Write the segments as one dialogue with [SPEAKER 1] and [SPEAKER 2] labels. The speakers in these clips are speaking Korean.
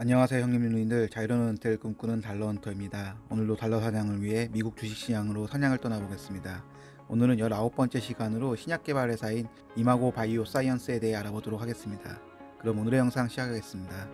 [SPEAKER 1] 안녕하세요 형님들. 자유로운 은퇴를 꿈꾸는 달러헌터입니다. 오늘도 달러 사냥을 위해 미국 주식시장으로 사냥을 떠나보겠습니다. 오늘은 19번째 시간으로 신약개발 회사인 이마고 바이오 사이언스에 대해 알아보도록 하겠습니다. 그럼 오늘의 영상 시작하겠습니다.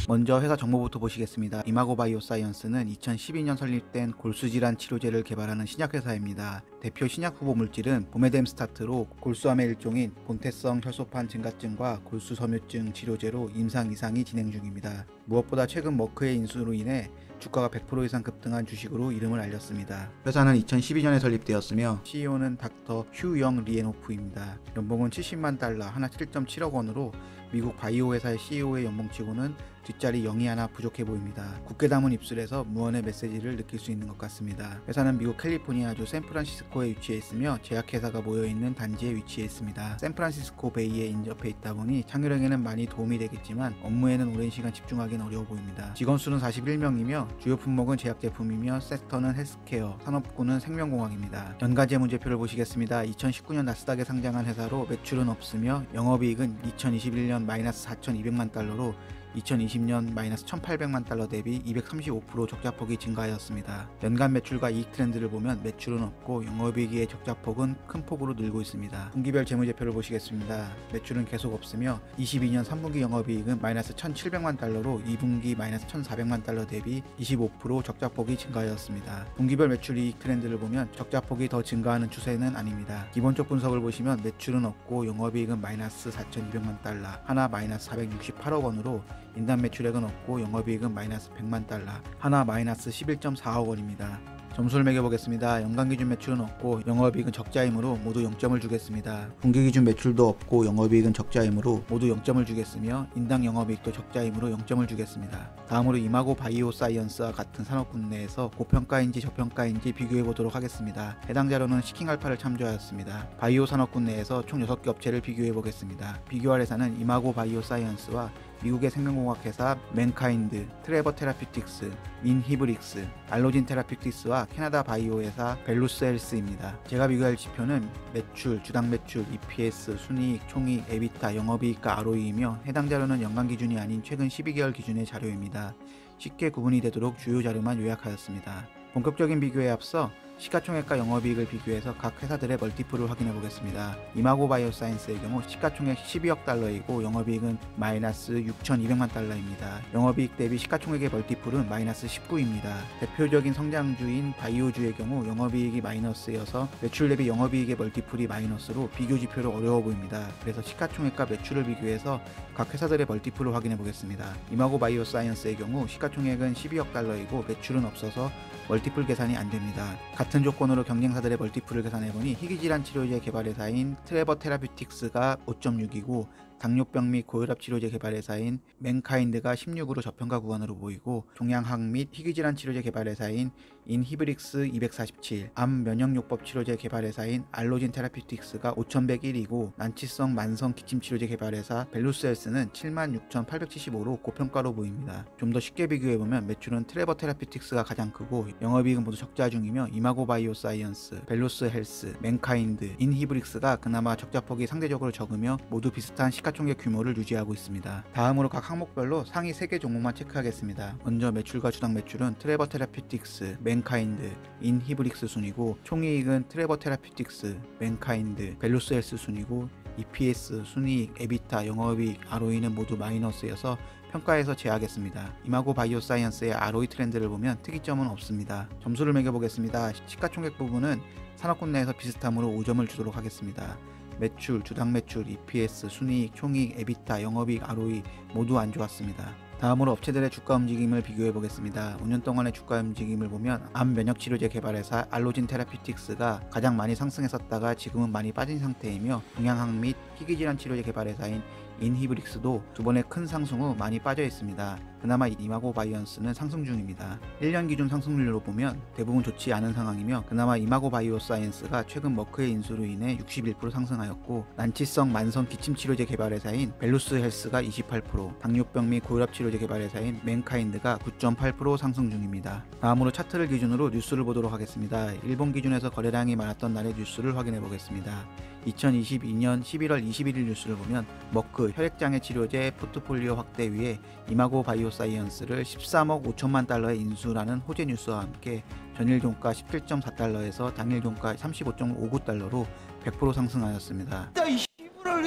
[SPEAKER 1] 먼저 회사 정보부터 보시겠습니다. 이마고 바이오 사이언스는 2012년 설립된 골수질환 치료제를 개발하는 신약회사입니다. 대표 신약 후보 물질은 보메뎀스타트로 골수암의 일종인 본태성 혈소판 증가증과 골수 섬유증 치료제로 임상 이상이 진행 중입니다. 무엇보다 최근 머크의 인수로 인해 주가가 100% 이상 급등한 주식으로 이름을 알렸습니다. 회사는 2012년에 설립되었으며 CEO는 닥터 휴영 리에노프입니다. 연봉은 70만 달러, 하나 7.7억 원으로 미국 바이오 회사의 CEO의 연봉치고는 뒷자리 0이 하나 부족해 보입니다. 굳게 담은 입술에서 무언의 메시지를 느낄 수 있는 것 같습니다. 회사는 미국 캘리포니아주 샌프란시스코에 위치해 있으며 제약회사가 모여있는 단지에 위치해 있습니다. 샌프란시스코 베이에 인접해 있다 보니 창의력에는 많이 도움이 되겠지만 업무에는 오랜 시간 집중하기는 어려워 보입니다. 직원 수는 41명이며 주요 품목은 제약제품이며 섹터는 헬스케어, 산업군은 생명공학입니다. 연가제 문제표를 보시겠습니다. 2019년 나스닥에 상장한 회사로 매출은 없으며 영업이익은 2021년 마이너스 4,200만 달러로 2020년 마이너스 1,800만 달러 대비 235% 적자폭이 증가하였습니다. 연간 매출과 이익 트렌드를 보면 매출은 없고 영업이익의 적자폭은 큰 폭으로 늘고 있습니다. 분기별 재무제표를 보시겠습니다. 매출은 계속 없으며 22년 3분기 영업이익은 마이너스 1,700만 달러로 2분기 마이너스 1,400만 달러 대비 25% 적자폭이 증가하였습니다. 분기별 매출 이익 트렌드를 보면 적자폭이 더 증가하는 추세는 아닙니다. 기본적 분석을 보시면 매출은 없고 영업이익은 마이너스 4,200만 달러, 하나 마이너스 468억 원으로 인단 매출액은 없고 영업이익은 마이너스 100만 달러, 하나 마이너스 11.4억 원입니다. 점수를 매겨보겠습니다. 연간기준 매출은 없고 영업이익은 적자이므로 모두 0점을 주겠습니다. 분기기준 매출도 없고 영업이익은 적자이므로 모두 0점을 주겠으며 인당 영업이익도 적자이므로 0점을 주겠습니다. 다음으로 이마고 바이오 사이언스와 같은 산업군 내에서 고평가인지 저평가인지 비교해보도록 하겠습니다. 해당 자료는 시킹알파를 참조하였습니다. 바이오 산업군 내에서 총 6개 업체를 비교해보겠습니다. 비교할 회사는 이마고 바이오 사이언스와 미국의 생명공학 회사 맨카인드, 트레버 테라피틱스, 인히브릭스, 알로진 테라피틱스와 캐나다 바이오 회사 벨루스 헬스입니다. 제가 비교할 지표는 매출, 주당 매출, EPS, 순이익, 총이익, 에비타, 영업이익과 ROE이며 해당 자료는 연간 기준이 아닌 최근 12개월 기준의 자료입니다. 쉽게 구분이 되도록 주요 자료만 요약하였습니다. 본격적인 비교에 앞서 시가총액과 영업이익을 비교해서 각 회사들의 멀티플을 확인해 보겠습니다. 이마고 바이오사이언스의 경우 시가총액 12억 달러이고 영업이익은 마이너스 6,200만 달러입니다. 영업이익 대비 시가총액의 멀티플은 마이너스 19입니다. 대표적인 성장주인 바이오주의 경우 영업이익이 마이너스여서 매출 대비 영업이익의 멀티플이 마이너스로 비교 지표로 어려워 보입니다. 그래서 시가총액과 매출을 비교해서 각 회사들의 멀티플을 확인해 보겠습니다. 이마고 바이오사이언스의 경우 시가총액은 12억 달러이고 매출은 없어서 멀티플 계산이 안됩니다. 같은 조건으로 경쟁사들의 멀티플을 계산해보니 희귀질환 치료제 개발회사인 트레버 테라피틱스가 5.6이고 당뇨병 및 고혈압 치료제 개발회사인 맨카인드가 16으로 저평가 구간으로 보이고 종양학 및 희귀질환 치료제 개발회사인 인히브릭스 247, 암 면역요법 치료제 개발회사인 알로진 테라피틱스가 5,101이고 난치성 만성 기침 치료제 개발회사 벨루스헬스는 76,875로 고평가로 보입니다. 좀 더 쉽게 비교해보면 매출은 트레버 테라피틱스가 가장 크고 영업이익은 모두 적자 중이며 이마고 바이오 사이언스, 벨루스 헬스, 맨카인드, 인히브릭스가 그나마 적자폭이 상대적으로 적으며 모두 비슷한 시가총액 규모를 유지하고 있습니다. 다음으로 각 항목별로 상위 3개 종목만 체크하겠습니다. 먼저 매출과 주당 매출은 트레버 테라피틱스, 맨카인드, 인히브릭스 순이고 총이익은 트레버 테라피틱스, 맨카인드, 벨루스 헬스 순이고 EPS, 순이익, 에비타, 영업이익, ROE는 모두 마이너스여서 평가에서 제하겠습니다. 이마고 바이오 사이언스의 ROE 트렌드를 보면 특이점은 없습니다. 점수를 매겨보겠습니다. 시가총액 부분은 산업군 내에서 비슷함으로 5점을 주도록 하겠습니다. 매출, 주당 매출, EPS, 순이익, 총이익, 에비타, 영업이익, ROE 모두 안 좋았습니다. 다음으로 업체들의 주가 움직임을 비교해 보겠습니다. 5년 동안의 주가 움직임을 보면 암 면역치료제 개발회사 알로진 테라피틱스가 가장 많이 상승했었다가 지금은 많이 빠진 상태이며 종양학 및 희귀질환 치료제 개발회사인 인히브릭스도 두 번의 큰 상승 후 많이 빠져 있습니다. 그나마 이마고 바이오사이언스는 상승 중입니다. 1년 기준 상승률로 보면 대부분 좋지 않은 상황이며, 그나마 이마고 바이오사이언스가 최근 머크의 인수로 인해 61% 상승하였고, 난치성 만성 기침치료제 개발 회사인 벨루스 헬스가 28%, 당뇨병 및 고혈압 치료제 개발 회사인 맨카인드가 9.8% 상승 중입니다. 다음으로 차트를 기준으로 뉴스를 보도록 하겠습니다. 일본 기준에서 거래량이 많았던 날의 뉴스를 확인해 보겠습니다. 2022년 11월 21일 뉴스를 보면 머크 혈액장애 치료제 포트폴리오 확대 위해 이마고 바이오사이언스를 13억 5천만 달러에 인수라는 호재 뉴스와 함께 전일 종가 17.4달러에서 당일 종가 35.59달러로 100% 상승하였습니다.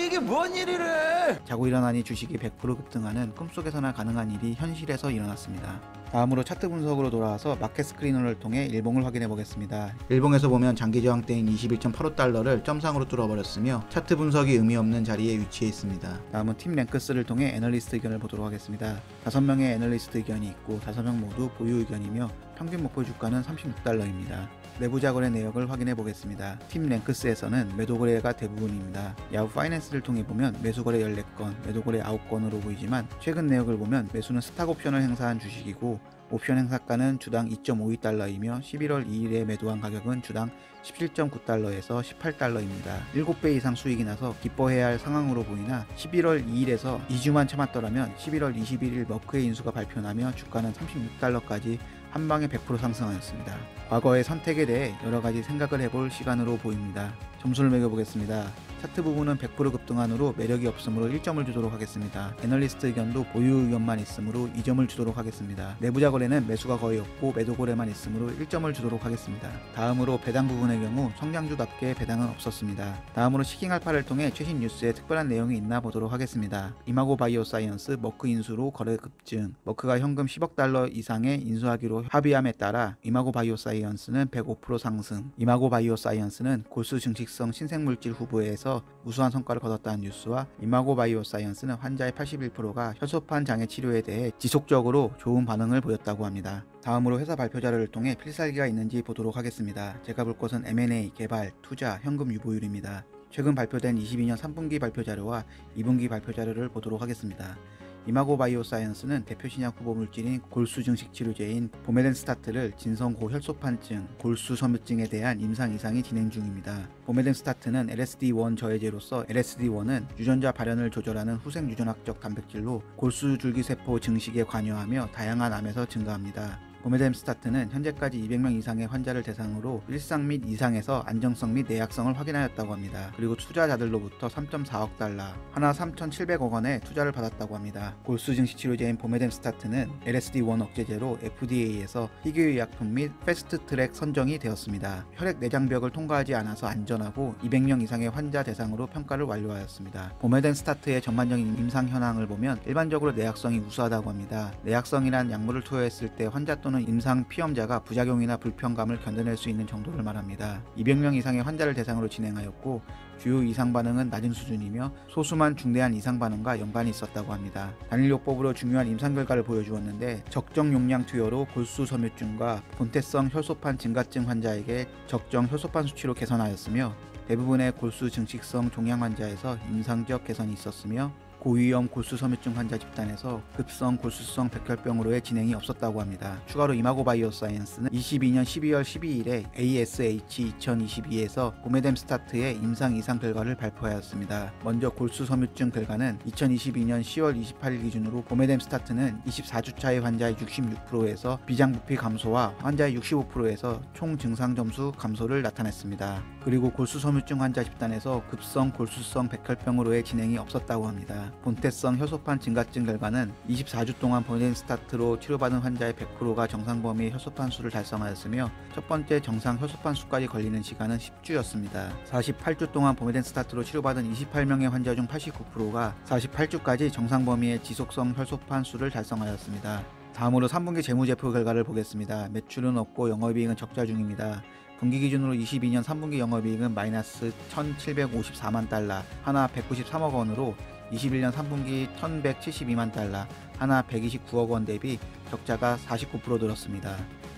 [SPEAKER 2] 이게 뭔 일이래?
[SPEAKER 1] 자고 일어나니 주식이 100% 급등하는 꿈속에서나 가능한 일이 현실에서 일어났습니다. 다음으로 차트 분석으로 돌아와서 마켓 스크리너를 통해 일봉을 확인해 보겠습니다. 일봉에서 보면 장기 저항대인 21.85달러를 점상으로 뚫어버렸으며 차트 분석이 의미 없는 자리에 위치해 있습니다. 다음은 팀 랭크스를 통해 애널리스트 의견을 보도록 하겠습니다. 5명의 애널리스트 의견이 있고 5명 모두 보유 의견이며 평균 목표 주가는 36달러입니다. 내부자 거래 내역을 확인해 보겠습니다. 팀 랭크스에서는 매도 거래가 대부분입니다. 야후 파이낸스를 통해 보면 매수 거래 14건, 매도 거래 9건으로 보이지만 최근 내역을 보면 매수는 스탁 옵션을 행사한 주식이고 옵션 행사가는 주당 2.52달러이며 11월 2일에 매도한 가격은 주당 17.9달러에서 18달러입니다. 7배 이상 수익이 나서 기뻐해야 할 상황으로 보이나 11월 2일에서 2주만 참았더라면 11월 21일 머크의 인수가 발표나며 주가는 36달러까지 한방에 100% 상승하였습니다. 과거의 선택에 대해 여러가지 생각을 해볼 시간으로 보입니다. 점수를 매겨보겠습니다. 차트 부분은 100% 급등한 후로 매력이 없으므로 1점을 주도록 하겠습니다. 애널리스트 의견도 보유 의견만 있으므로 2점을 주도록 하겠습니다. 내부자 거래는 매수가 거의 없고 매도 거래만 있으므로 1점을 주도록 하겠습니다. 다음으로 배당 부분의 경우 성장주답게 배당은 없었습니다. 다음으로 시킹알파를 통해 최신 뉴스에 특별한 내용이 있나 보도록 하겠습니다. 이마고 바이오사이언스 머크 인수로 거래 급증, 머크가 현금 10억 달러 이상의 인수하기로 합의함에 따라 이마고 바이오사이언스는 105% 상승, 이마고 바이오사이언스는 골수 증식성 신생물질 후보에서 우수한 성과를 거뒀다는 뉴스와 이마고 바이오사이언스는 환자의 81%가 혈소판 장애 치료에 대해 지속적으로 좋은 반응을 보였다고 합니다. 다음으로 회사 발표 자료를 통해 필살기가 있는지 보도록 하겠습니다. 제가 볼 것은 M&A, 개발, 투자, 현금 유보율입니다. 최근 발표된 22년 3분기 발표 자료와 2분기 발표 자료를 보도록 하겠습니다. 이마고 바이오사이언스는 대표 신약 후보 물질인 골수 증식 치료제인 보메덴스타트를 진성 고혈소판증, 골수 섬유증에 대한 임상 이상이 진행 중입니다. 보메덴스타트는 LSD1 저해제로서 LSD1은 유전자 발현을 조절하는 후생 유전학적 단백질로 골수 줄기세포 증식에 관여하며 다양한 암에서 증가합니다. 보메뎀스타트는 현재까지 200명 이상의 환자를 대상으로 일상 및 이상에서 안정성 및 내약성을 확인하였다고 합니다. 그리고 투자자들로부터 3.4억 달러, 하나 3,700억 원의 투자를 받았다고 합니다. 골수 증식 치료제인 보메뎀스타트는 LSD1 억제제로 FDA에서 희귀의약품 및 패스트트랙 선정이 되었습니다. 혈액 내장벽을 통과하지 않아서 안전하고 200명 이상의 환자 대상으로 평가를 완료하였습니다. 보메뎀스타트의 전반적인 임상 현황을 보면 일반적으로 내약성이 우수하다고 합니다. 내약성이란 약물을 투여했을 때 환자 또는 임상 피험자가 부작용이나 불편감을 견뎌낼 수 있는 정도를 말합니다. 200명 이상의 환자를 대상으로 진행하였고 주요 이상 반응은 낮은 수준이며 소수만 중대한 이상 반응과 연관이 있었다고 합니다. 단일요법으로 중요한 임상 결과를 보여주었는데 적정 용량 투여로 골수 섬유증과 본태성 혈소판 증가증 환자에게 적정 혈소판 수치로 개선하였으며 대부분의 골수 증식성 종양 환자에서 임상적 개선이 있었으며 고위험 골수 섬유증 환자 집단에서 급성 골수성 백혈병으로의 진행이 없었다고 합니다. 추가로 이마고 바이오사이언스는 22년 12월 12일에 ASH 2022에서 보메뎀스타트의 임상 이상 결과를 발표하였습니다. 먼저 골수 섬유증 결과는 2022년 10월 28일 기준으로 보메뎀스타트는 24주차의 환자의 66%에서 비장부피 감소와 환자의 65%에서 총 증상 점수 감소를 나타냈습니다. 그리고 골수 섬유증 환자 집단에서 급성 골수성 백혈병으로의 진행이 없었다고 합니다. 본태성 혈소판 증가증 결과는 24주 동안 보메뎀스타트로 치료받은 환자의 100%가 정상 범위의 혈소판 수를 달성하였으며 첫 번째 정상 혈소판 수까지 걸리는 시간은 10주였습니다. 48주 동안 보메뎀스타트로 치료받은 28명의 환자 중 89%가 48주까지 정상 범위의 지속성 혈소판 수를 달성하였습니다. 다음으로 3분기 재무제표 결과를 보겠습니다. 매출은 없고 영업이익은 적자 중입니다. 분기 기준으로 22년 3분기 영업이익은 마이너스 1,754만 달러, 하나 193억 원으로 21년 3분기 1,172만 달러, 하나 129억 원 대비 적자가 49% 늘었습니다.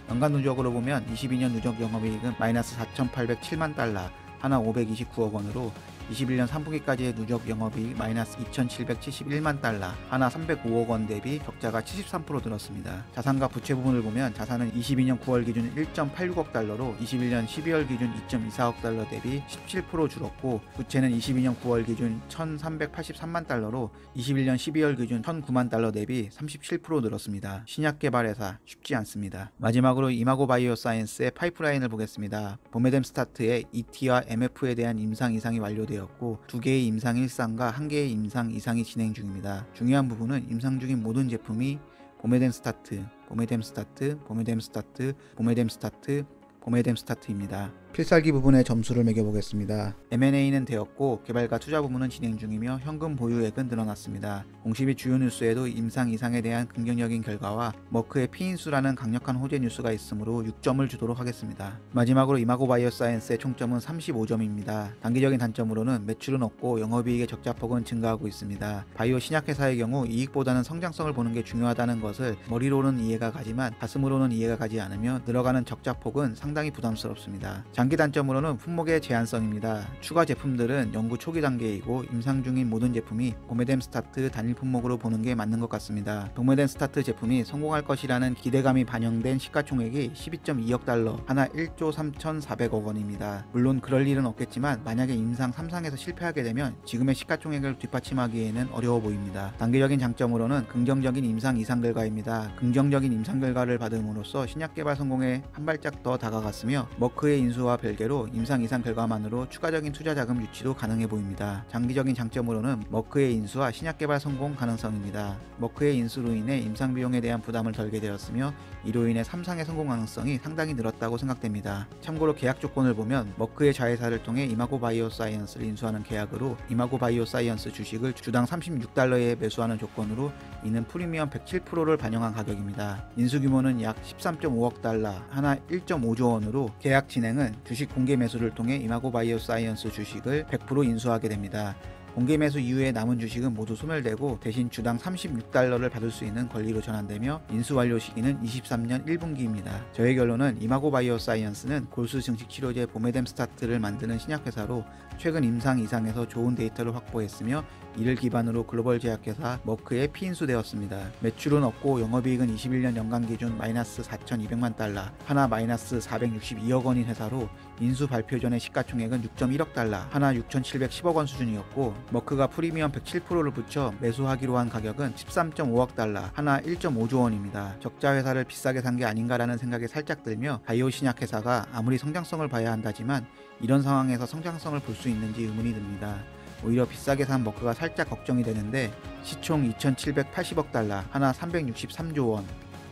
[SPEAKER 1] 연간 누적으로 보면 22년 누적 영업이익은 마이너스 4,807만 달러, 하나 529억 원으로 21년 3분기까지의 누적 영업이익 마이너스 2,771만 달러, 하나 305억 원 대비 적자가 73% 늘었습니다. 자산과 부채 부분을 보면 자산은 22년 9월 기준 1.86억 달러로 21년 12월 기준 2.24억 달러 대비 17% 줄었고, 부채는 22년 9월 기준 1,383만 달러로 21년 12월 기준 1,009만 달러 대비 37% 늘었습니다. 신약 개발 회사 쉽지 않습니다. 마지막으로 이마고 바이오 사이언스의 파이프라인을 보겠습니다. 보메뎀 스타트의 ET와 MF에 대한 임상 이상이 완료되었고 2개의 임상 1상과 1개의 임상 2상이 진행 중입니다. 중요한 부분은 임상 중인 모든 제품이 보메뎀 스타트, 보메뎀 스타트, 보메뎀 스타트, 보메뎀 스타트, 보메뎀 스타트입니다. 필살기 부분에 점수를 매겨보겠습니다. M&A는 되었고 개발과 투자 부문은 진행 중이며 현금 보유액은 늘어났습니다. 공시 및 주요 뉴스에도 임상 이상에 대한 긍정적인 결과와 머크의 피인수라는 강력한 호재 뉴스가 있으므로 6점을 주도록 하겠습니다. 마지막으로 이마고 바이오 사이언스의 총점은 35점입니다. 단기적인 단점으로는 매출은 없고 영업이익의 적자폭은 증가하고 있습니다. 바이오 신약회사의 경우 이익보다는 성장성을 보는 게 중요하다는 것을 머리로는 이해가 가지만 가슴으로는 이해가 가지 않으며 늘어가는 적자폭은 상당히 부담스럽습니다. 장기 단점으로는 품목의 제한성입니다. 추가 제품들은 연구 초기 단계이고 임상 중인 모든 제품이 보메뎀 스타트 단일 품목으로 보는 게 맞는 것 같습니다. 보메뎀 스타트 제품이 성공할 것이라는 기대감이 반영된 시가총액이 12.2억 달러, 하나 1조 3,400억 원입니다. 물론 그럴 일은 없겠지만 만약에 임상 3상에서 실패하게 되면 지금의 시가총액을 뒷받침하기에는 어려워 보입니다. 단기적인 장점으로는 긍정적인 임상 이상 결과입니다. 긍정적인 임상 결과를 받음으로써 신약 개발 성공에 한 발짝 더 다가갔으며 머크의 인수와 별개로 임상 이상 결과만으로 추가적인 투자 자금 유치도 가능해 보입니다. 장기적인 장점으로는 머크의 인수와 신약 개발 성공 가능성입니다. 머크의 인수로 인해 임상 비용에 대한 부담을 덜게 되었으며 이로 인해 3상의 성공 가능성이 상당히 늘었다고 생각됩니다. 참고로 계약 조건을 보면 머크의 자회사를 통해 이마고 바이오 사이언스를 인수하는 계약으로 이마고 바이오 사이언스 주식을 주당 36달러에 매수하는 조건으로 이는 프리미엄 107%를 반영한 가격입니다. 인수 규모는 약 13.5억 달러, 하나 1.5조 원으로 계약 진행은 주식 공개 매수를 통해 이마고 바이오 사이언스 주식을 100% 인수하게 됩니다. 공개 매수 이후에 남은 주식은 모두 소멸되고 대신 주당 36달러를 받을 수 있는 권리로 전환되며 인수 완료 시기는 23년 1분기입니다. 저의 결론은 이마고 바이오 사이언스는 골수 증식 치료제 보메뎀 스타트를 만드는 신약회사로 최근 임상 이상에서 좋은 데이터를 확보했으며 이를 기반으로 글로벌 제약회사 머크에 피인수되었습니다. 매출은 없고 영업이익은 21년 연간 기준 마이너스 4,200만 달러, 하나 마이너스 462억 원인 회사로 인수 발표 전의 시가총액은 6.1억 달러, 하나 6,710억 원 수준이었고 머크가 프리미엄 107%를 붙여 매수하기로 한 가격은 13.5억 달러, 하나 1.5조 원입니다. 적자 회사를 비싸게 산 게 아닌가라는 생각이 살짝 들며 바이오 신약 회사가 아무리 성장성을 봐야 한다지만 이런 상황에서 성장성을 볼 수 있는지 의문이 듭니다. 오히려 비싸게 산 머크가 살짝 걱정이 되는데 시총 2,780억 달러, 하나 363조 원,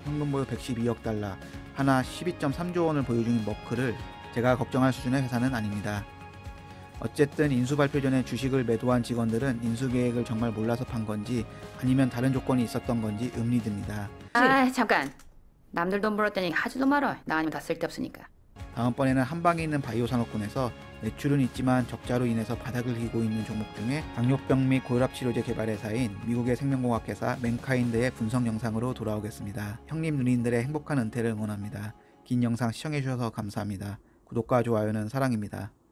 [SPEAKER 1] 현금 보유 112억 달러, 하나 12.3조 원을 보유 중인 머크를 제가 걱정할 수준의 회사는 아닙니다. 어쨌든 인수 발표 전에 주식을 매도한 직원들은 인수 계획을 정말 몰라서 판 건지 아니면 다른 조건이 있었던 건지 의문이듭니다.
[SPEAKER 3] 아 잠깐, 남들 돈 벌었다니 하지도 말어. 나 아니면 다 쓸데없으니까.
[SPEAKER 1] 다음번에는 한방에 있는 바이오 산업군에서 매출은 있지만 적자로 인해서 바닥을 기고 있는 종목 중에 당뇨병 및 고혈압 치료제 개발 회사인 미국의 생명공학 회사 맨카인드의 분석 영상으로 돌아오겠습니다. 형님 누님들의 행복한 은퇴를 응원합니다. 긴 영상 시청해주셔서 감사합니다. 구독과 좋아요는 사랑입니다.